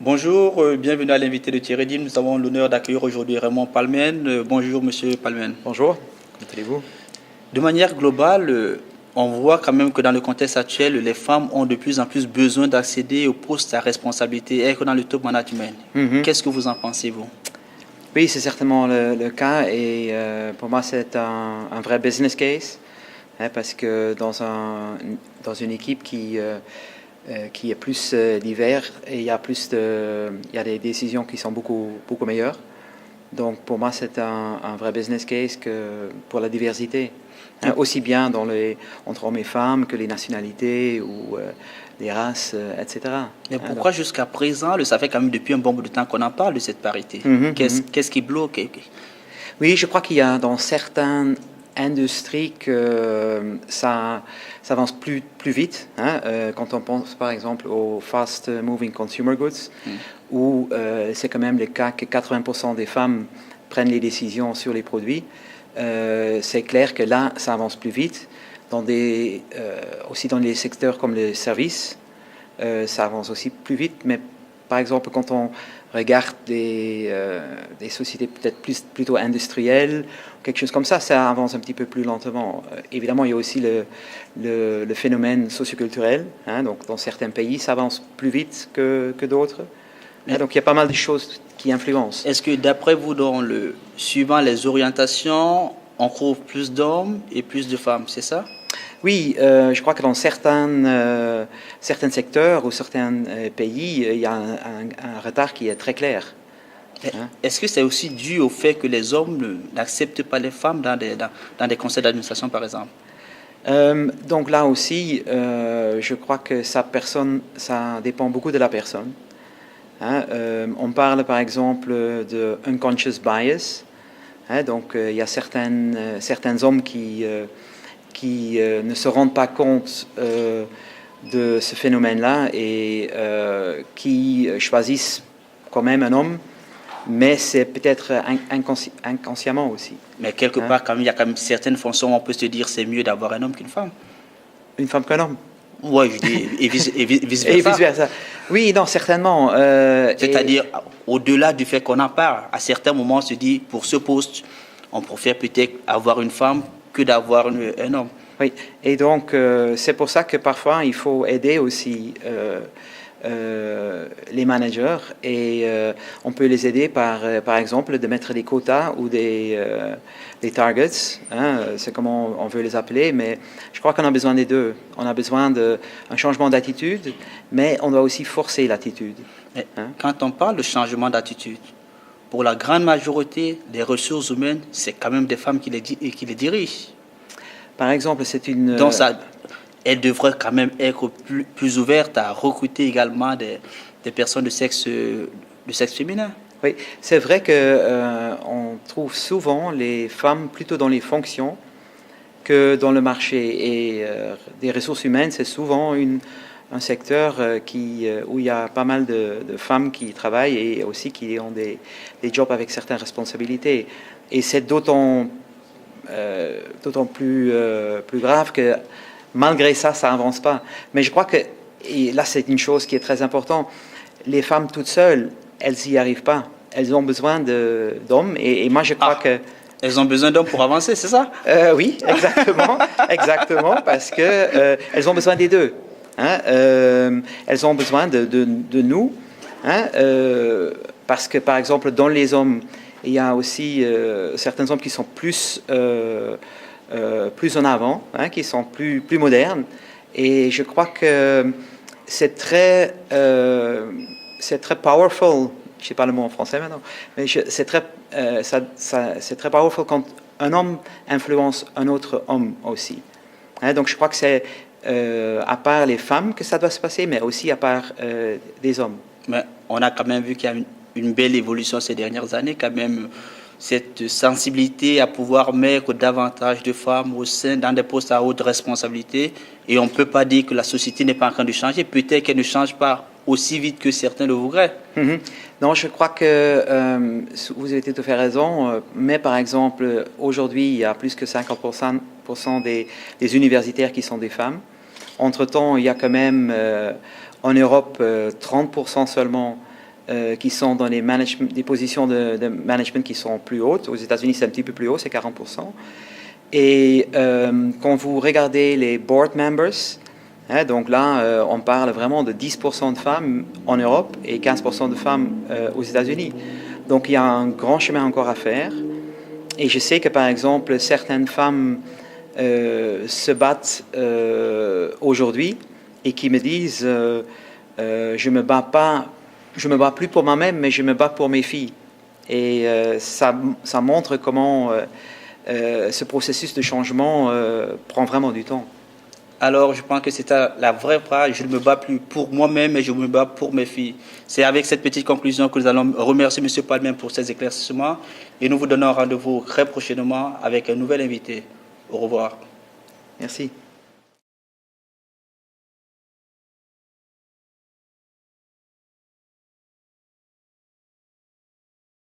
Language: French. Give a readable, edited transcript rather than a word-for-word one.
Bonjour, bienvenue à l'invité de Thierry Dim. Nous avons l'honneur d'accueillir aujourd'hui Raymond Palmen. Bonjour, monsieur Palmen. Bonjour, comment allez-vous? De manière globale, on voit quand même que dans le contexte actuel, les femmes ont de plus en plus besoin d'accéder aux postes à responsabilité, être dans le top management. Qu'est-ce que vous en pensez, vous? Oui, c'est certainement le cas et pour moi c'est un vrai business case parce que dans une équipe qui est plus divers et il y a des décisions qui sont beaucoup meilleures. Donc pour moi c'est un vrai business case que pour la diversité, aussi bien entre hommes et femmes que les nationalités ou les races, etc. Mais pourquoi jusqu'à présent, ça fait quand même depuis un bon bout de temps qu'on en parle de cette parité? Qu'est-ce qui bloque? Oui, je crois qu'il y a dans certaines industries que ça avance plus vite. Quand on pense par exemple aux fast moving consumer goods, où c'est quand même le cas que 80% des femmes prennent les décisions sur les produits. C'est clair que là, ça avance plus vite. Aussi dans les secteurs comme les services, ça avance aussi plus vite. Mais par exemple, quand on regarde des sociétés peut-être plutôt industrielles, quelque chose comme ça avance un petit peu plus lentement. Évidemment, il y a aussi le phénomène socioculturel. Donc, dans certains pays, ça avance plus vite que d'autres. Donc, il y a pas mal de choses qui influencent. Est-ce que d'après vous, suivant les orientations, on trouve plus d'hommes et plus de femmes, c'est ça? Oui, je crois que dans certains secteurs ou certains pays, il y a un retard qui est très clair. Est-ce que c'est aussi dû au fait que les hommes n'acceptent pas les femmes dans des conseils d'administration, par exemple? Donc là aussi, je crois que ça dépend beaucoup de la personne. On parle par exemple de unconscious bias. Donc il y a certains hommes qui ne se rendent pas compte de ce phénomène-là et qui choisissent quand même un homme, mais c'est peut-être inconsciemment aussi. Mais quelque part, il y a quand même certaines fonctions où on peut se dire c'est mieux d'avoir un homme qu'une femme. Une femme qu'un homme? Oui, je dis, et vice-versa. Et vice-versa. Oui, non, certainement. C'est-à-dire, au-delà du fait qu'on en parle, à certains moments, on se dit, pour ce poste, on préfère peut-être avoir une femme que d'avoir un homme. Oui, et donc c'est pour ça que parfois il faut aider aussi les managers et on peut les aider par exemple de mettre des quotas ou des targets, c'est comment on veut les appeler, mais je crois qu'on a besoin des deux. On a besoin d'un changement d'attitude, mais on doit aussi forcer l'attitude. Quand on parle de changement d'attitude, pour la grande majorité des ressources humaines, c'est quand même des femmes qui les dirigent. Par exemple, c'est une... Donc, elle devrait quand même être plus ouverte à recruter également des personnes de sexe féminin. Oui, c'est vrai qu'on trouve souvent les femmes plutôt dans les fonctions que dans le marché. Et des ressources humaines, c'est souvent un secteur où il y a pas mal de femmes qui travaillent et aussi qui ont des jobs avec certaines responsabilités. Et c'est d'autant plus grave que malgré ça n'avance pas. Mais je crois que, et là c'est une chose qui est très importante, les femmes toutes seules, elles n'y arrivent pas. Elles ont besoin d'hommes et moi je crois que... Elles ont besoin d'hommes pour avancer, c'est ça? Oui, exactement, exactement, parce que elles ont besoin des deux. Elles ont besoin de nous, parce que par exemple dans les hommes, il y a aussi certains hommes qui sont plus en avant, qui sont plus modernes. Et je crois que c'est très powerful. Je ne sais pas le mot en français maintenant, mais c'est très powerful quand un homme influence un autre homme aussi. Donc je crois que c'est à part les femmes que ça doit se passer, mais aussi à part des hommes. Mais on a quand même vu qu'il y a une belle évolution ces dernières années, quand même, cette sensibilité à pouvoir mettre davantage de femmes dans des postes à haute responsabilité. Et on ne peut pas dire que la société n'est pas en train de changer. Peut-être qu'elle ne change pas aussi vite que certains le voudraient. Non, je crois que vous avez tout à fait raison. Mais par exemple, aujourd'hui, il y a plus que 50% des universitaires qui sont des femmes. Entre-temps, il y a quand même en Europe 30% seulement qui sont dans des positions de management qui sont plus hautes. Aux États-Unis, c'est un petit peu plus haut, c'est 40%. Et quand vous regardez les board members, donc là, on parle vraiment de 10% de femmes en Europe et 15% de femmes aux États-Unis. Donc il y a un grand chemin encore à faire. Et je sais que, par exemple, certaines femmes se battent aujourd'hui et qui me disent je me bats plus pour moi-même, mais je me bats pour mes filles. Et ça montre comment ce processus de changement prend vraiment du temps. Alors, je pense que c'est la vraie phrase. Je ne me bats plus pour moi-même, mais je me bats pour mes filles. C'est avec cette petite conclusion que nous allons remercier M. Palmer pour ses éclaircissements. Et nous vous donnons rendez-vous très prochainement avec un nouvel invité. Au revoir. Merci.